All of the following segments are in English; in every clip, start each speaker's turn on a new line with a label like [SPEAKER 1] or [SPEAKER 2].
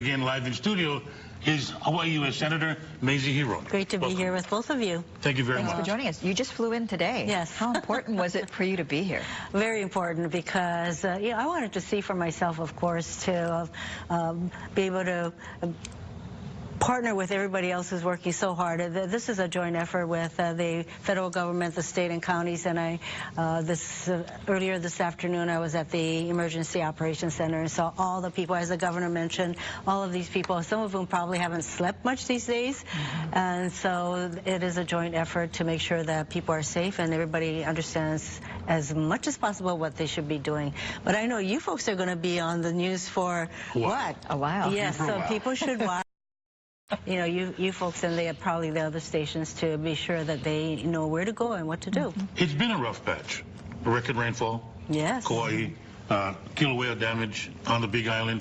[SPEAKER 1] Again, live in studio is Hawaii U.S. Senator Mazie Hirono.
[SPEAKER 2] Great to be here with both of you.
[SPEAKER 1] Thank you very much.
[SPEAKER 3] Thanks for joining us. You just flew in today.
[SPEAKER 2] Yes.
[SPEAKER 3] How important was it for you to be here?
[SPEAKER 2] Very important because I wanted to see for myself, of course, to be able to partner with everybody else who's working so hard. This is a joint effort with the federal government, the state and counties, and earlier this afternoon I was at the Emergency Operations Center and saw all the people, as the governor mentioned, all of these people, some of whom probably haven't slept much these days. And so it is a joint effort to make sure that people are safe and everybody understands as much as possible what they should be doing. But I know you folks are going to be on the news for what?
[SPEAKER 3] A while.
[SPEAKER 2] Yes, so people should watch. You know, you folks and probably the other stations to be sure that they know where to go and what to do.
[SPEAKER 1] It's been a rough patch. Record rainfall.
[SPEAKER 2] Yes.
[SPEAKER 1] Kauai, Kilauea damage on the Big Island.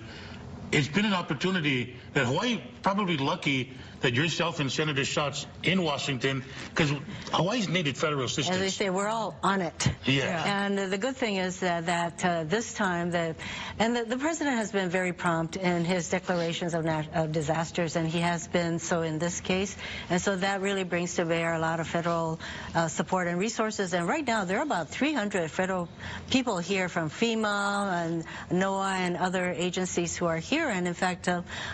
[SPEAKER 1] It's been an opportunity that Hawaii probably lucky that yourself and Senator Schatz in Washington, because Hawaii's needed federal assistance.
[SPEAKER 2] As they say, we're all on it.
[SPEAKER 1] Yeah.
[SPEAKER 2] And the good thing is that this time, the president has been very prompt in his declarations of disasters, and he has been so in this case. And so that really brings to bear a lot of federal support and resources. And right now, there are about 300 federal people here from FEMA and NOAA and other agencies who are here. And in fact,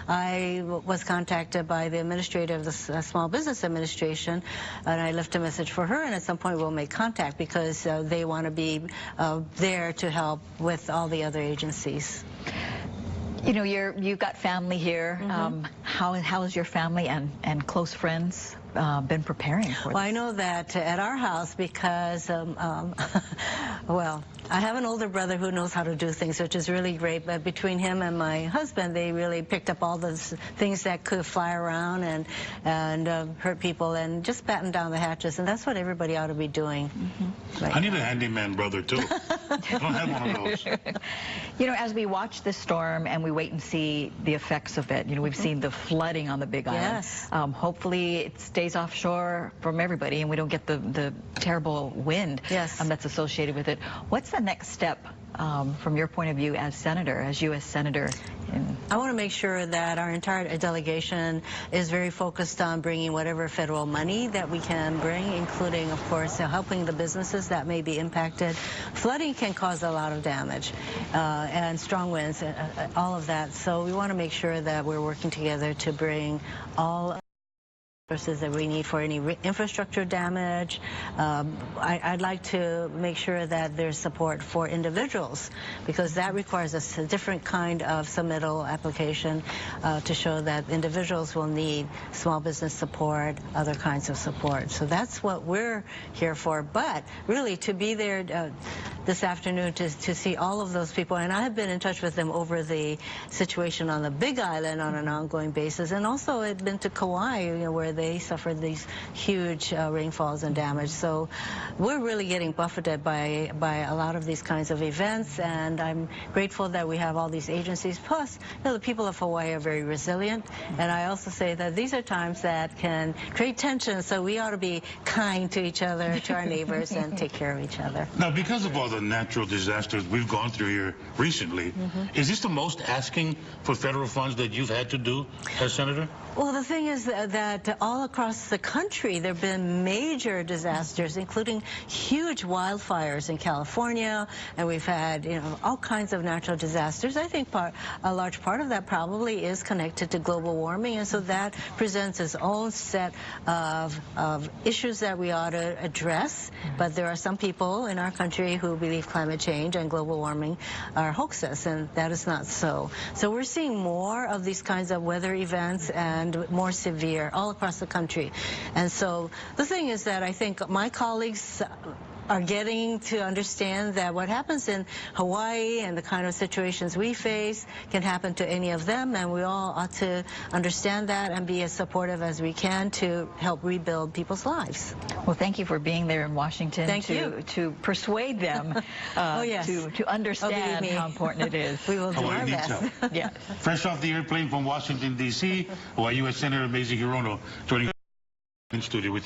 [SPEAKER 2] I was contacted by the administrator of the Small Business Administration, and I left a message for her, and at some point we'll make contact because they want to be there to help with all the other agencies.
[SPEAKER 3] You know, you've got family here. How has your family and close friends been preparing for this?
[SPEAKER 2] Well, I know that at our house because, well, I have an older brother who knows how to do things, which is really great. But between him and my husband, they really picked up all those things that could fly around and hurt people and just batten down the hatches. And that's what everybody ought to be doing.
[SPEAKER 1] I need a handyman brother, too. I don't have one of those.
[SPEAKER 3] You know, as we watch this storm and we wait and see the effects of it, you know, we've seen the flooding on the Big Island.
[SPEAKER 2] Yes.
[SPEAKER 3] Hopefully it stays offshore from everybody and we don't get the terrible wind that's associated with it. What's the next step from your point of view as senator, as U.S. Senator?
[SPEAKER 2] I want to make sure that our entire delegation is very focused on bringing whatever federal money that we can bring, including, of course, helping the businesses that may be impacted. Flooding can cause a lot of damage, and strong winds, all of that. So we want to make sure that we're working together to bring all resources that we need for any infrastructure damage. I'd like to make sure that there's support for individuals because that requires a different kind of submittal application to show that individuals will need small business support, other kinds of support. So that's what we're here for. But really to be there this afternoon to see all of those people, and I have been in touch with them over the situation on the Big Island on an ongoing basis, and also I've been to Kauai, you know, where they suffered these huge rainfalls and damage. So we're really getting buffeted by a lot of these kinds of events, and I'm grateful that we have all these agencies. Plus, you know, the people of Hawaii are very resilient, and I also say that these are times that can create tension, so we ought to be kind to each other, to our neighbors, and take care of each other.
[SPEAKER 1] Now, because of all the natural disasters we've gone through here recently, is this the most asking for federal funds that you've had to do as senator?
[SPEAKER 2] Well, the thing is that all across the country there have been major disasters, including huge wildfires in California, and we've had, you know, all kinds of natural disasters. I think a large part of that probably is connected to global warming, and so that presents its own set of issues that we ought to address. But there are some people in our country who believe climate change and global warming are hoaxes, and that is not so. So we're seeing more of these kinds of weather events and more severe all across the country. And so the thing is that I think my colleagues are getting to understand that what happens in Hawaii and the kind of situations we face can happen to any of them, and we all ought to understand that and be as supportive as we can to help rebuild people's lives.
[SPEAKER 3] Well, thank you for being there in Washington
[SPEAKER 2] to
[SPEAKER 3] persuade them to understand how important it is.
[SPEAKER 2] We will do our best.
[SPEAKER 3] Yeah.
[SPEAKER 1] Fresh off the airplane from Washington, D.C., Hawaii U.S. Senator Mazie Hirono joining us in studio with